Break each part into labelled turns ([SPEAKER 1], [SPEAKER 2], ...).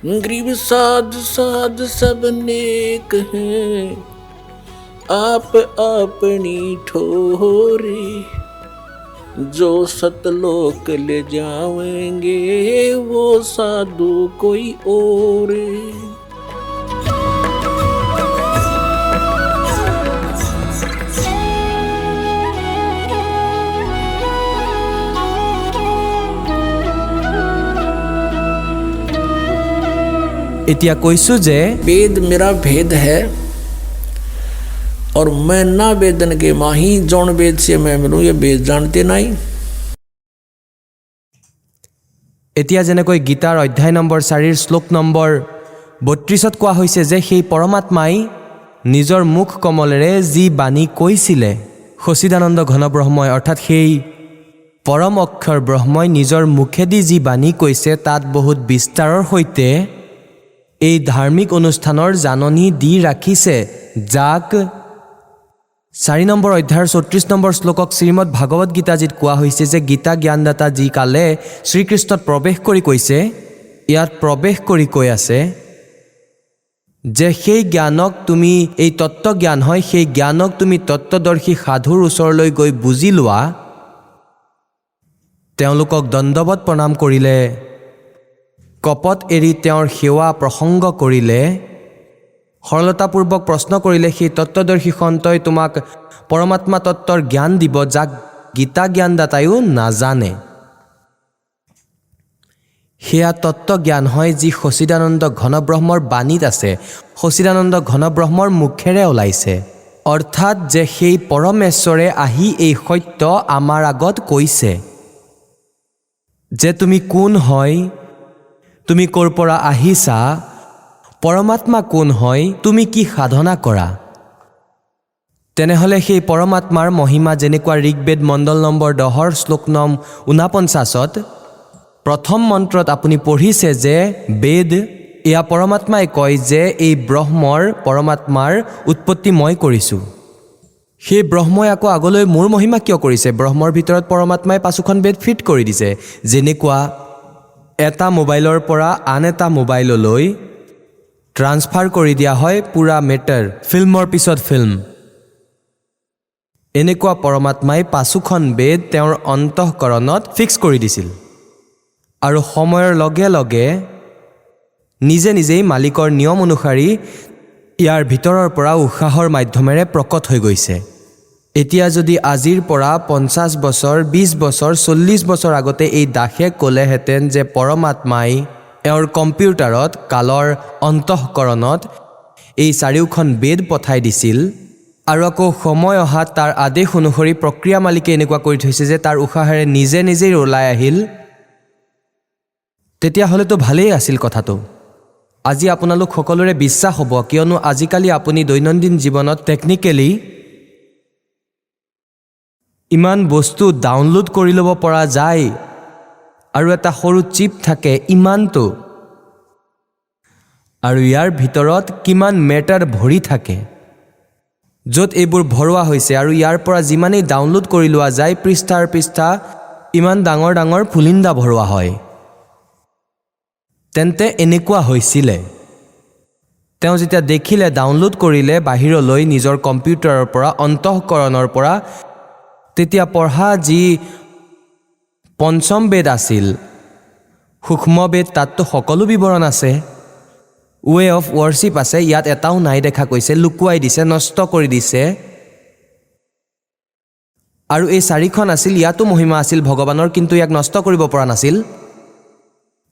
[SPEAKER 1] गरीब साध साध सब नेक हैं, आप अपनी ठोरी। जो सतलोक ले जावेंगे वो साधु कोई और।
[SPEAKER 2] এতিয়া কৈছো যে
[SPEAKER 1] वेद मेरा भेद है और मैं ना वेदन के माही। जौन वेद से मैं मिलूं ये वेद जानते नहीं।
[SPEAKER 2] এতিয়া যেনেকৈ গীতাৰ অধ্যায় নম্বৰ 4 শ্লোক নম্বৰ 32ত কোৱা হৈছে যে সেই পৰমাত্মাই নিজৰ মুখ কমলেৰে যি বাণী কৈছিলে, সচিদানন্দ ঘন ব্ৰহ্মই অৰ্থাৎ সেই পৰম অক্ষৰ ব্ৰহ্মই নিজৰ মুখেদি যি বাণী কৈছে তাত বহুত বিস্তাৰৰ সৈতে এই ধাৰ্মিক অনুষ্ঠানৰ জাননী দি ৰাখিছে, যাক 4 নম্বৰ অধ্যায়ৰ 34 নম্বৰ শ্লোকক শ্ৰীমদ ভাগৱত গীতাজীত কোৱা হৈছে যে গীতা জ্ঞানদাতা যি কালে শ্ৰীকৃষ্ণত প্ৰৱেশ কৰি কৈছে, ইয়াত প্ৰৱেশ কৰি কৈ আছে যে সেই জ্ঞানক তুমি, এই তত্ত্বজ্ঞান হয়, সেই জ্ঞানক তুমি তত্ত্বদৰ্শী সাধুৰ ওচৰলৈ গৈ বুজি লোৱা। তেওঁলোকক দণ্ডৱত প্ৰণাম কৰিলে, কপট এৰি তেওঁৰ সেৱা প্ৰসংগ কৰিলে, সৰলতাপূৰ্বক প্ৰশ্ন কৰিলে সেই তত্ত্বদৰ্শী সন্তই তোমাক পৰমাত্মা তত্ত্বৰ জ্ঞান দিব, যাক গীতা জ্ঞানদাতায়ো নাজানে। সেয়া তত্ত্বজ্ঞান হয় যি সচিদানন্দ ঘন ব্ৰহ্মৰ বাণীত আছে, সচিদানন্দ ঘন ব্ৰহ্মৰ মুখেৰে ওলাইছে। অৰ্থাৎ যে সেই পৰমেশ্বৰে আহি এই সত্য আমাৰ আগত কৈছে যে তুমি কোন হয়, তুমি ক'ৰ পৰা আহিছা, পৰমাত্মা কোন হয়, তুমি কি সাধনা কৰা। তেনেহ'লে সেই পৰমাত্মাৰ মহিমা যেনেকুৱা ঋগ্বেদ মণ্ডল নম্বৰ 10 শ্লোক নং 49ত প্ৰথম মন্ত্ৰত আপুনি পঢ়িছে যে বেদ, এয়া পৰমাত্মাই কয় যে এই ব্ৰহ্মৰ পৰমাত্মাৰ উৎপত্তি মই কৰিছোঁ। সেই ব্ৰহ্মই আকৌ আগলৈ মোৰ মহিমা কিয় কৰিছে? ব্ৰহ্মৰ ভিতৰত পৰমাত্মাই 5খন বেদ ফিট কৰি দিছে। যেনেকুৱা এটা মোবাইলৰ পৰা আন এটা মোবাইললৈ ট্ৰান্সফাৰ কৰি দিয়া হয় পুৰা মেটাৰ, ফিল্মৰ পিছত ফিল্ম, এনেকুৱা পৰমাত্মাই 5খন বেদ তেওঁৰ অন্তঃকৰণত ফিক্স কৰি দিছিল আৰু সময়ৰ লগে লগে নিজে নিজেই মালিকৰ নিয়ম অনুসৰি ইয়াৰ ভিতৰৰ পৰা উশাহৰ মাধ্যমেৰে প্ৰকট হৈ গৈছে। এতিয়া যদি আজিৰ পৰা 50 বছৰ, 20 বছৰ, 40 বছৰ আগতে এই দাসে ক'লেহেঁতেন যে পৰমাত্মাই এওঁৰ কম্পিউটাৰত কালৰ অন্তঃকৰণত এই 4খন বেদ পঠাই দিছিল আৰু আকৌ সময় অহাত তাৰ আদেশ অনুসৰি প্ৰক্ৰিয়া মালিকে এনেকুৱা কৰি থৈছে যে তাৰ উশাহেৰে নিজে নিজেই ওলাই আহিল, তেতিয়াহ'লেতো ভালেই আছিল কথাটো। আজি আপোনালোক সকলোৰে বিশ্বাস হ'ব, কিয়নো আজিকালি আপুনি দৈনন্দিন জীৱনত টেকনিকেলি ইমান বস্তু ডাউনলোড কৰি ল'ব পৰা যায় আৰু এটা সৰু চিপ থাকে ইমানটো, আৰু ইয়াৰ ভিতৰত কিমান মেটাৰ ভৰি থাকে য'ত এইবোৰ ভৰোৱা হৈছে, আৰু ইয়াৰ পৰা যিমানেই ডাউনলোড কৰি লোৱা যায় পৃষ্ঠাৰ পৃষ্ঠা ইমান ডাঙৰ ডাঙৰ ফুলিন্দা ভৰোৱা হয়। তেন্তে এনেকুৱা হৈছিলে, তেওঁ যেতিয়া দেখিলে, ডাউনলোড কৰিলে বাহিৰলৈ নিজৰ কম্পিউটাৰৰ পৰা, অন্তঃকৰণৰ পৰা, তেতিয়া পঢ়া যি 5ম বেদ আছিল, সূক্ষ্ম বেদ, তাততো সকলো বিৱৰণ আছে, ৱে অফ ৱৰ্শ্বিপ আছে, ইয়াত এটাও নাই দেখা কৈছে, লুকুৱাই দিছে, নষ্ট কৰি দিছে। আৰু এই 4খন আছিল, ইয়াতো মহিমা আছিল ভগৱানৰ, কিন্তু ইয়াক নষ্ট কৰিব পৰা নাছিল।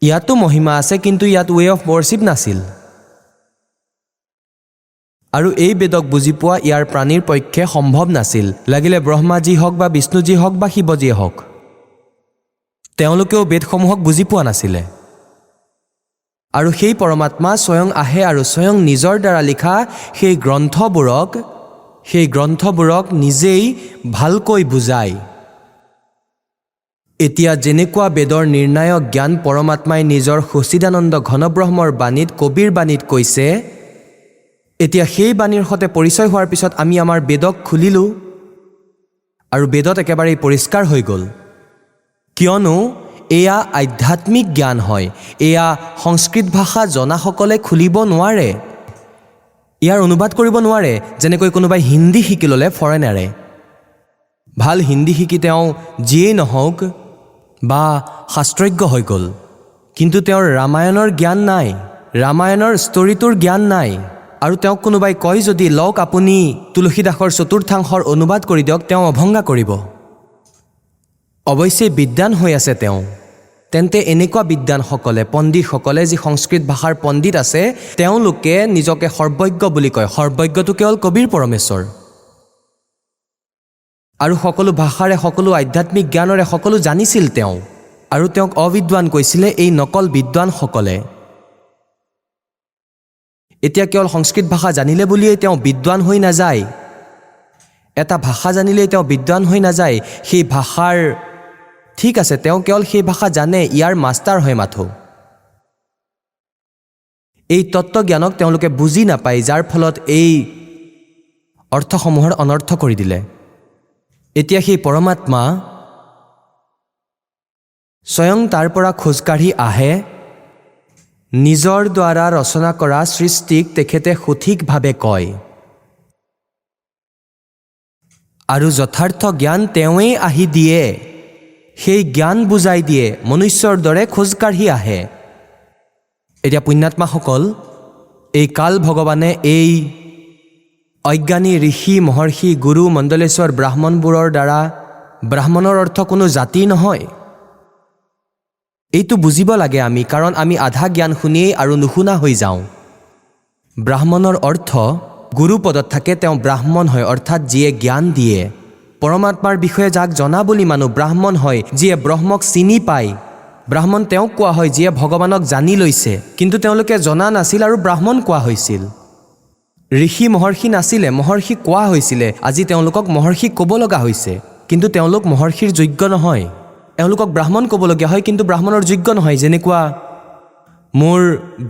[SPEAKER 2] ইয়াতো মহিমা আছে, কিন্তু ইয়াত ৱে অফ ৱৰ্শ্বিপ নাছিল। আৰু এই বেদক বুজি পোৱা ইয়াৰ প্ৰাণীৰ পক্ষে সম্ভৱ নাছিল, লাগিলে ব্ৰহ্মাজী হওক বা বিষ্ণুজী হওক বা শিৱজীয়ে হওক, তেওঁলোকেও বেদসমূহক বুজি পোৱা নাছিলে। আৰু সেই পৰমাত্মা স্বয়ং আহে আৰু স্বয়ং নিজৰ দ্বাৰা লিখা সেই গ্ৰন্থবোৰক নিজেই ভালকৈ বুজায়। এতিয়া যেনেকুৱা বেদৰ নিৰ্ণায়ক জ্ঞান পৰমাত্মাই নিজৰ সচিদানন্দ ঘনব্ৰহ্মৰ বাণীত, কবিৰ বাণীত কৈছে, এতিয়া সেই বাণীৰ সৈতে পৰিচয় হোৱাৰ পিছত আমি আমাৰ বেদক খুলিলোঁ আৰু বেদত একেবাৰে পৰিষ্কাৰ হৈ গ'ল, কিয়নো এয়া আধ্যাত্মিক জ্ঞান হয়। এয়া সংস্কৃত ভাষা জনাসকলে খুলিব নোৱাৰে, ইয়াৰ অনুবাদ কৰিব নোৱাৰে। যেনেকৈ কোনোবাই হিন্দী শিকি ল'লে ফৰেনাৰে, ভাল হিন্দী শিকি তেওঁ যিয়েই নহওক বা শাস্ত্ৰজ্ঞ হৈ গ'ল, কিন্তু তেওঁৰ ৰামায়ণৰ জ্ঞান নাই, ৰামায়ণৰ ষ্টৰিটোৰ জ্ঞান নাই। আৰু তেওঁক কোনোবাই কয় যদি লওক আপুনি তুলসীদাসৰ চতুৰ্থাংশৰ অনুবাদ কৰি দিয়ক, তেওঁ অভংগা কৰিব। অৱশ্যে বিদ্বান হৈ আছে তেওঁ। তেন্তে এনেকুৱা বিদ্বানসকলে, পণ্ডিতসকলে, যি সংস্কৃত ভাষাৰ পণ্ডিত আছে, তেওঁলোকে নিজকে সৰ্বজ্ঞ বুলি কয়। সৰ্বজ্ঞটো কেৱল কবিৰ পৰমেশ্বৰ। আৰু সকলো ভাষাৰে, সকলো আধ্যাত্মিক জ্ঞানৰে সকলো জানিছিল তেওঁ। আৰু তেওঁক অবিদ্বান কৈছিলে এই নকল বিদ্বানসকলে। এতিয়া কেৱল সংস্কৃত ভাষা জানিলে বুলিয়েই তেওঁ বিদ্বান হৈ নাযায়, এটা ভাষা জানিলেই তেওঁ বিদ্বান হৈ নাযায়। সেই ভাষাৰ ঠিক আছে, তেওঁ কেৱল সেই ভাষা জানে, ইয়াৰ মাষ্টাৰ হয় মাথো। এই তত্ত্বজ্ঞানক তেওঁলোকে বুজি নাপায়, যাৰ ফলত এই অৰ্থসমূহৰ অনৰ্থ কৰি দিলে। এতিয়া সেই পৰমাত্মা স্বয়ং তাৰ পৰা খোজকাঢ়ি আহে, নিজৰ দ্বাৰা ৰচনা কৰা সৃষ্টিক তেখেতে সঠিকভাৱে কয়, আৰু যথাৰ্থ জ্ঞান তেওঁৱেই আহি দিয়ে, সেই জ্ঞান বুজাই দিয়ে, মনুষ্যৰ দৰে খোজকাঢ়ি আহে। এতিয়া পুণ্যাত্মাসকল, এই কাল ভগৱানে এই অজ্ঞানী ঋষি, মহৰ্ষি, গুৰু, মণ্ডলেশ্বৰ, ব্ৰাহ্মণবোৰৰ দ্বাৰা, ব্ৰাহ্মণৰ অৰ্থ কোনো জাতি নহয়, এইটো বুজিব লাগে আমি, কাৰণ আমি আধা জ্ঞান শুনিয়েই আৰু নুশুনা হৈ যাওঁ। ব্ৰাহ্মণৰ অৰ্থ গুৰু পদত থাকে, তেওঁ ব্ৰাহ্মণ হয়, অৰ্থাৎ যিয়ে জ্ঞান দিয়ে। পৰমাত্মাৰ বিষয়ে যাক জনা বুলি মানুহ ব্ৰাহ্মণ হয়, যিয়ে ব্ৰহ্মক চিনি পায়। ব্ৰাহ্মণ তেওঁক কোৱা হয় যিয়ে ভগৱানক জানি লৈছে, কিন্তু তেওঁলোকে জনা নাছিল আৰু ব্ৰাহ্মণ কোৱা হৈছিল। ঋষি মহৰ্ষি নাছিলে, মহৰ্ষি কোৱা হৈছিলে, আজি তেওঁলোকক মহৰ্ষি ক'ব লগা হৈছে, কিন্তু তেওঁলোক মহৰ্ষিৰ যোগ্য নহয়। এওঁলোকক ব্ৰাহ্মণ ক'বলগীয়া হয়, কিন্তু ব্ৰাহ্মণৰ যোগ্য নহয়। যেনেকুৱা মোৰ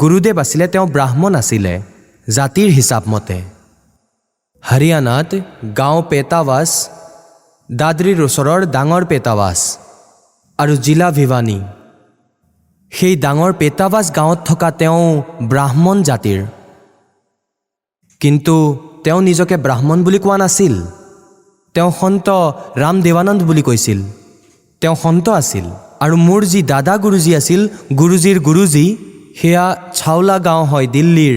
[SPEAKER 2] গুৰুদেৱ আছিলে, তেওঁ ব্ৰাহ্মণ আছিলে জাতিৰ হিচাপ মতে। হাৰিয়ানাত গাঁও পেটাৱাছ, দাদৰীৰ ওচৰৰ ডাঙৰ পেটাৱাছ আৰু জিলা ভিৱানী, সেই ডাঙৰ পেটাৱাছ গাঁৱত থকা তেওঁ ব্ৰাহ্মণ জাতিৰ, কিন্তু তেওঁ নিজকে ব্ৰাহ্মণ বুলি কোৱা নাছিল। তেওঁ সন্ত ৰামদেৱানন্দ বুলি কৈছিল, তেওঁ সন্ত আছিল। আৰু মোৰ যি দাদা গুৰুজী আছিল, গুৰুজীৰ গুৰুজী, সেয়া চাওলা গাঁও হয়, দিল্লীৰ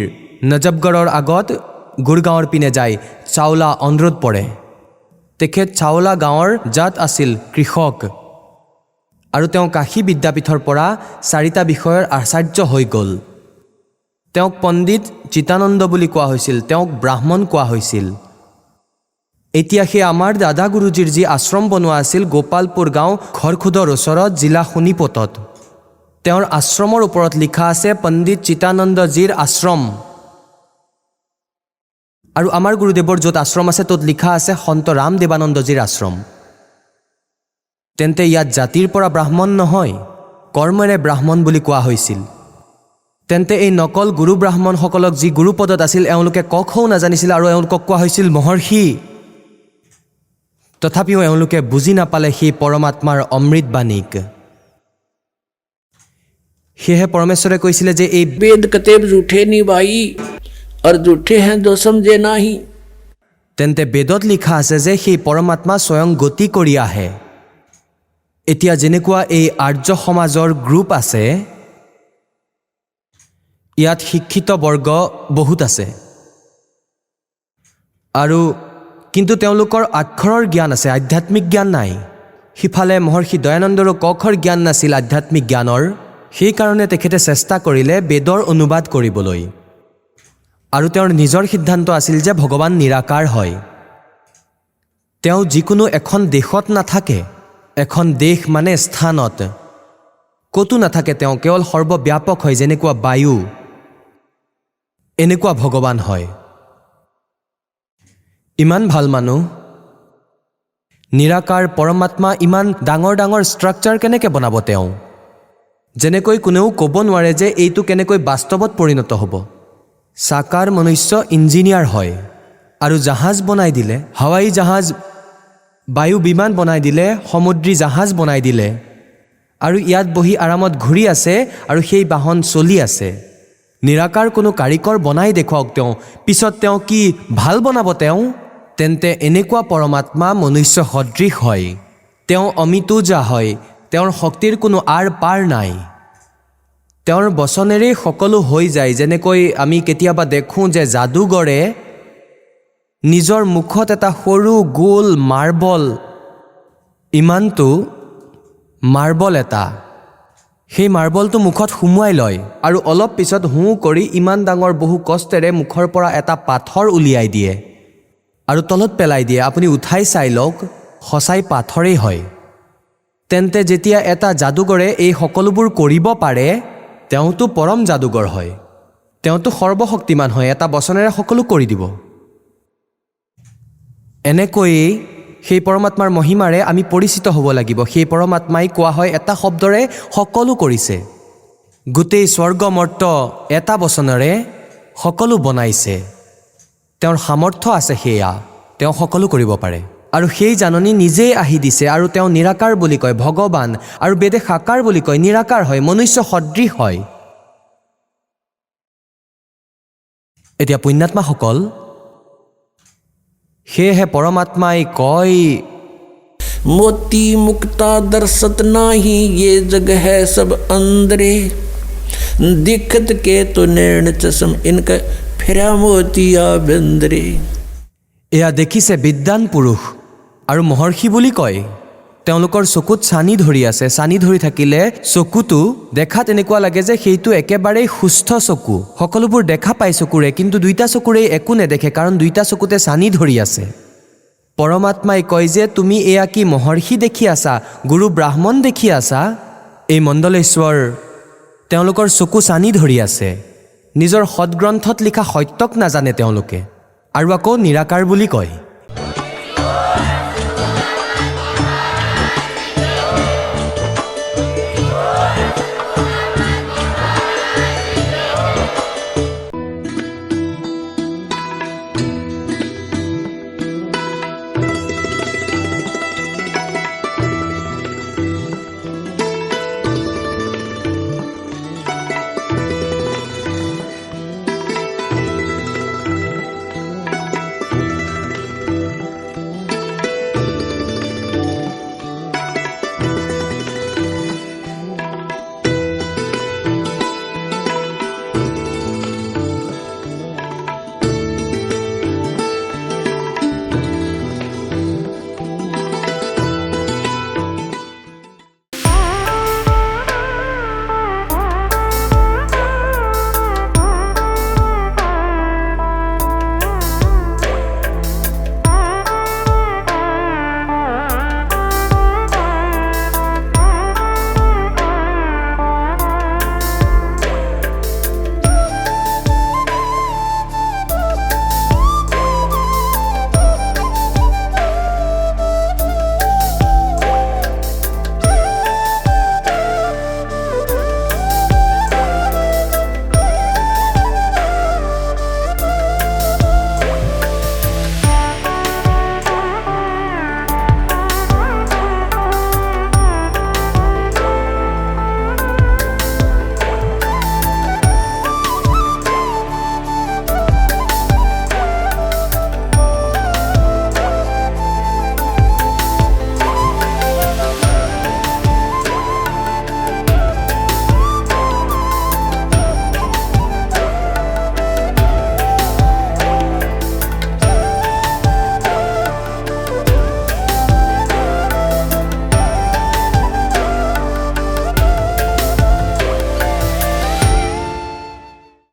[SPEAKER 2] নজফগড়ৰ আগত গুৰগাঁৱৰ পিনে যায়, চাওলা অন্ধ্ৰত পৰে। তেখেত চাওলা গাঁৱৰ জাত আছিল, কৃষক। আৰু তেওঁ কাশী বিদ্যাপীঠৰ পৰা 4টা বিষয়ৰ আচাৰ্য হৈ গ'ল। তেওঁক পণ্ডিত চিতানন্দ বুলি কোৱা হৈছিল, তেওঁক ব্ৰাহ্মণ কোৱা হৈছিল। এতিয়া সেই আমাৰ দাদা গুৰুজীৰ যি আশ্ৰম বনোৱা আছিল গোপালপুৰ গাঁও, খৰখুদৰ ওচৰত, জিলা শোণিপতত, তেওঁৰ আশ্ৰমৰ ওপৰত লিখা আছে পণ্ডিত চিতানন্দজীৰ আশ্ৰম। আৰু আমাৰ গুৰুদেৱৰ য'ত আশ্ৰম আছে ত'ত লিখা আছে সন্ত ৰামদেৱানন্দজীৰ আশ্ৰম। তেন্তে ইয়াত জাতিৰ পৰা ব্ৰাহ্মণ নহয়, কৰ্মেৰে ব্ৰাহ্মণ বুলি কোৱা হৈছিল। তেন্তে এই নকল গুৰু ব্ৰাহ্মণসকলক যি গুৰুপদত আছিল, এওঁলোকে ক খও নাজানিছিল আৰু এওঁলোকক কোৱা হৈছিল মহৰ্ষি। তথাপিও এওঁলোকে বুজি নাপালে সেই পৰমাত্মাৰ অমৃতবাণীক। সেয়েহে পৰমেশ্বৰে কৈছিলে যে এই
[SPEAKER 1] वेद कतेब झूठे नहीं भाई, और झूठे हैं जो समझे नहीं।
[SPEAKER 2] তেন্তে বেদত লিখা আছে যে সেই পৰমাত্মা স্বয়ং গতি কৰি আহে। এতিয়া যেনেকুৱা এই আৰ্য সমাজৰ গ্ৰুপ আছে, ইয়াত শিক্ষিত বৰ্গ বহুত আছে, আৰু কিন্তু তেওঁলোকৰ আক্ষৰৰ জ্ঞান আছে, আধ্যাত্মিক জ্ঞান নাই। সিফালে মহৰ্ষি দয়ানন্দৰো কখৰ জ্ঞান নাছিল আধ্যাত্মিক জ্ঞানৰ। সেইকাৰণে তেখেতে চেষ্টা কৰিলে বেদৰ অনুবাদ কৰিবলৈ, আৰু তেওঁৰ নিজৰ সিদ্ধান্ত আছিল যে ভগৱান নিৰাকাৰ হয়। তেওঁ যিকোনো এখন দেশত নাথাকে, এখন দেশ মানে স্থানত ক'তো নাথাকে, তেওঁ কেৱল সৰ্বব্যাপক হয়, যেনেকুৱা বায়ু, এনেকুৱা ভগৱান হয়। ইমান ভাল মানুহ, নিৰাকাৰ পৰমাত্মা, ইমান ডাঙৰ ডাঙৰ ষ্ট্ৰাকচাৰ কেনেকৈ বনাব তেওঁ? যেনেকৈ কোনেও ক'ব নোৱাৰে যে এইটো কেনেকৈ বাস্তৱত পৰিণত হ'ব। সাকাৰ মনুষ্য ইঞ্জিনিয়াৰ হয়, আৰু জাহাজ বনাই দিলে, হাৱাই জাহাজ, বায়ু বিমান বনাই দিলে, সমুদ্ৰী জাহাজ বনাই দিলে, আৰু ইয়াত বহি আৰামত ঘূৰি আছে আৰু সেই বাহন চলি আছে। নিৰাকাৰ কোনো কাৰিকৰ বনাই দেখুৱাওক তেওঁ, পিছত তেওঁ কি ভাল বনাব তেওঁ? তেন্তে এনেকুৱা পৰমাত্মা মনুষ্য সদৃশ হয়, তেওঁ অমিতোজা হয়, তেওঁৰ শক্তিৰ কোনো আৰ পাৰ নাই। তেওঁৰ বচনেৰেই সকলো হৈ যায়। যেনেকৈ আমি কেতিয়াবা দেখোঁ যে যাদুগৰে নিজৰ মুখত এটা সৰু গোল মাৰ্বল এটা সেই মাৰ্বলটো মুখত সুমুৱাই লয় আৰু অলপ পিছত কৰি ইমান ডাঙৰ বহু কষ্টেৰে মুখৰ পৰা এটা পাথৰ উলিয়াই দিয়ে আৰু তলত পেলাই দিয়ে। আপুনি উঠাই চাই লওক, সঁচাই পাথৰেই হয়। তেন্তে যেতিয়া এটা যাদুগৰে এই সকলোবোৰ কৰিব পাৰে, তেওঁতো পৰম যাদুগৰ হয়, তেওঁতো সৰ্বশক্তিমান হয়, এটা বচনেৰে সকলো কৰি দিব। এনেকৈয়ে সেই পৰমাত্মাৰ মহিমাৰে আমি পৰিচিত হ'ব লাগিব। সেই পৰমাত্মাই কোৱা হয় এটা শব্দৰে সকলো কৰিছে, গোটেই স্বৰ্গমৰ্ত এটা বচনেৰে সকলো বনাইছে। তেওঁৰ সামৰ্থ্য আছে, সেয়া তেওঁ সকলো কৰিব পাৰে আৰু সেই জাননী নিজেই আহি দিছে। আৰু তেওঁ নিৰাকাৰ বুলি কয়, ভগৱান, আৰু বেদে সাকাৰ বুলি কয়, নিৰাকাৰ হয়, মনুষ্য সদৃশ হয়। এতিয়া পুণ্যাত্মাসকল, সেয়েহে পৰমাত্মাই কয়,
[SPEAKER 1] मोती मुक्ता दर्शत नाही, ये जग है सब अंदरे, दिखत के तो नैन चश्म इनका फिरा मोतिया बेंदरे।
[SPEAKER 2] এয়া দেখিছে বিদ্বান পুৰুষ আৰু মহৰ্ষি বুলি কয়। তেওঁলোকৰ চকুত চানি ধৰি আছে। চানি ধৰি থাকিলে চকুটো দেখাত এনেকুৱা লাগে যে সেইটো একেবাৰেই সুস্থ চকু, সকলোবোৰ দেখা পায় চকুৰে, কিন্তু দুইটা চকুৰেই একো নেদেখে, কাৰণ দুইটা চকুতে চানি ধৰি আছে। পৰমাত্মাই কয় যে তুমি এয়া কি মহৰ্ষি দেখি আছা, গুৰু ব্ৰাহ্মণ দেখি আছা? এই মণ্ডলেশ্বৰ তেওঁলোকৰ চকু চানি ধৰি আছে, নিজৰ সৎগ্ৰন্থত লিখা সত্যক নাজানে তেওঁলোকে, আৰু আকৌ নিৰাকাৰ বুলি কয়।